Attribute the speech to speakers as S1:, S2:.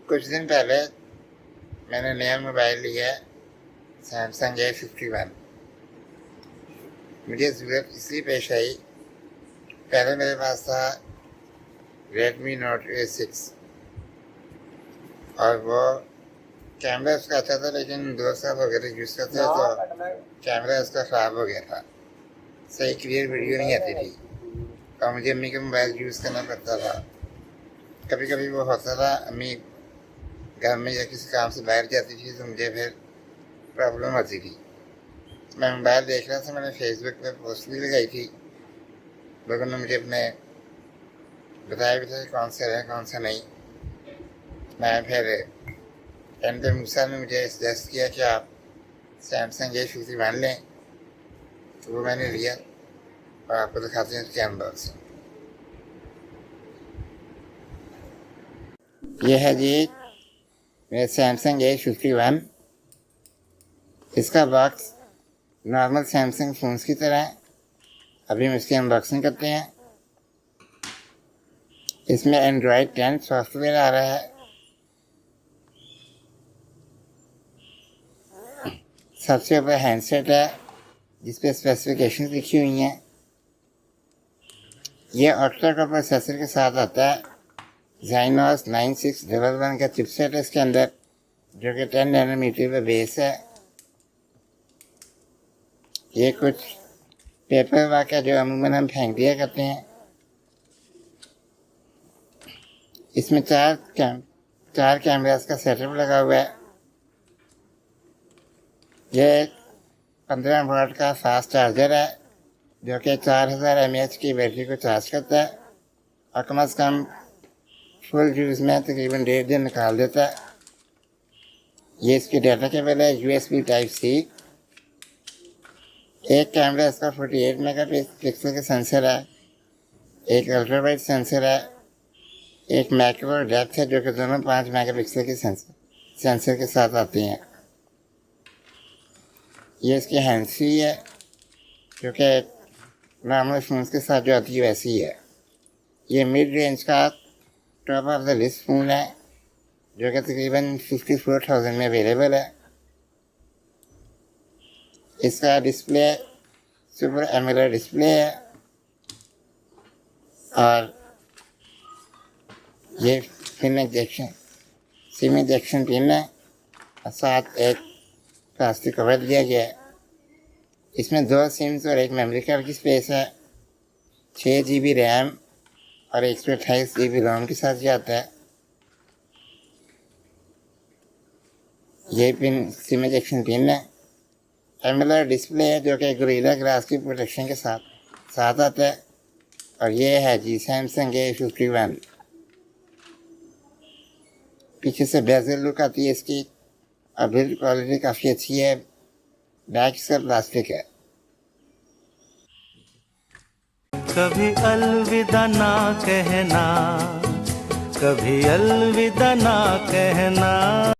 S1: कुछ दिन पहले मैंने नया मोबाइल लिया सैमसंग A51। मुझे ज़रूरत इसलिए पेश आई, पहले मेरे पास था रेडमी नोट A6 और वो कैमरा उसका अच्छा था, लेकिन 2 साल हो गए थे यूज़ करते तो कैमरा उसका ख़राब हो गया था। सही क्लियर वीडियो नहीं आती थी और मुझे अम्मी का मोबाइल यूज़ करना पड़ता था। कभी कभी वो होता था, अम्मी घर में या किसी काम से बाहर जाती थी तो मुझे फिर प्रॉब्लम होती थी। मैं मोबाइल देख रहा था, मैंने फेसबुक पे पोस्ट भी लगाई थी। लोगों ने मुझे अपने बताया भी था कौन सा है कौन सा नहीं। मैं फिर एंड पे मूसा ने मुझे सजेस्ट किया कि आप सैमसंग A51 लें, तो वो मैंने लिया और आपको दिखाते हैं उसकी अनबॉक्सिंग। ये है जी मेरा सैमसंग A51। इसका बॉक्स नॉर्मल सैमसंग फ़ोन्स की तरह है। अभी हम इसकी अनबॉक्सिंग करते हैं। इसमें एंड्रॉयड 10 सॉफ्टवेयर आ रहा है। सबसे ऊपर हैंडसेट है जिस पे स्पेसिफिकेशन लिखी हुई हैं। ये ऑक्टा का प्रोसेसर के साथ आता है। Exynos 9611 का चिपसेट है इसके अंदर, जो कि 10 नैनोमीटर का बेस है। ये कुछ पेपर वर्क है जो अमूमन हम फेंक दिया करते हैं। इसमें चार कैमरास का सेटअप लगा हुआ है। ये 15 वाट का फास्ट चार्जर है जो कि 4000 mAh की बैटरी को चार्ज करता है और कम से कम फुल यूज़ में तकरीबन 1.5 दिन निकाल देता है। ये इसकी डाटा केबल है USB Type-C। एक कैमरा इसका 48 मेगापिक्सल का सेंसर है, एक अल्ट्रा वाइड सेंसर है, एक मैक्रो और डेप्थ है जो कि दोनों 5 मेगापिक्सल के सेंसर के साथ आती हैं। ये इसकी हैंड फ्री है जो कि नॉर्मल फ़ोन्स के साथ जो आती है वैसी ही है। ये मिड रेंज का top of the list phone है जो कि तकरीबन 54,000 में अवेलेबल है। इसका डिस्प्ले सुपर एमोलेड डिस्प्ले है और ये सिम इंजेक्शन पिन है और साथ एक प्लास्टिक कवर दिया गया है। इसमें 2 सिम्स और एक मेमोरी कार्ड की स्पेस है। 6 GB रैम और 128 GB रोम के साथ जाता है। ये पिन सिम इंजेक्शन पिन है। एमोलेड डिस्प्ले है जो कि गोरिल्ला ग्लास की प्रोटेक्शन के साथ आता है। और ये है जी सैमसंग A51। पीछे से बेजल लुक आती है इसकी और बिल्ड क्वालिटी काफ़ी अच्छी है। बैक इसका प्लास्टिक है।
S2: कभी अलविदा ना कहना, कभी अलविदा ना कहना।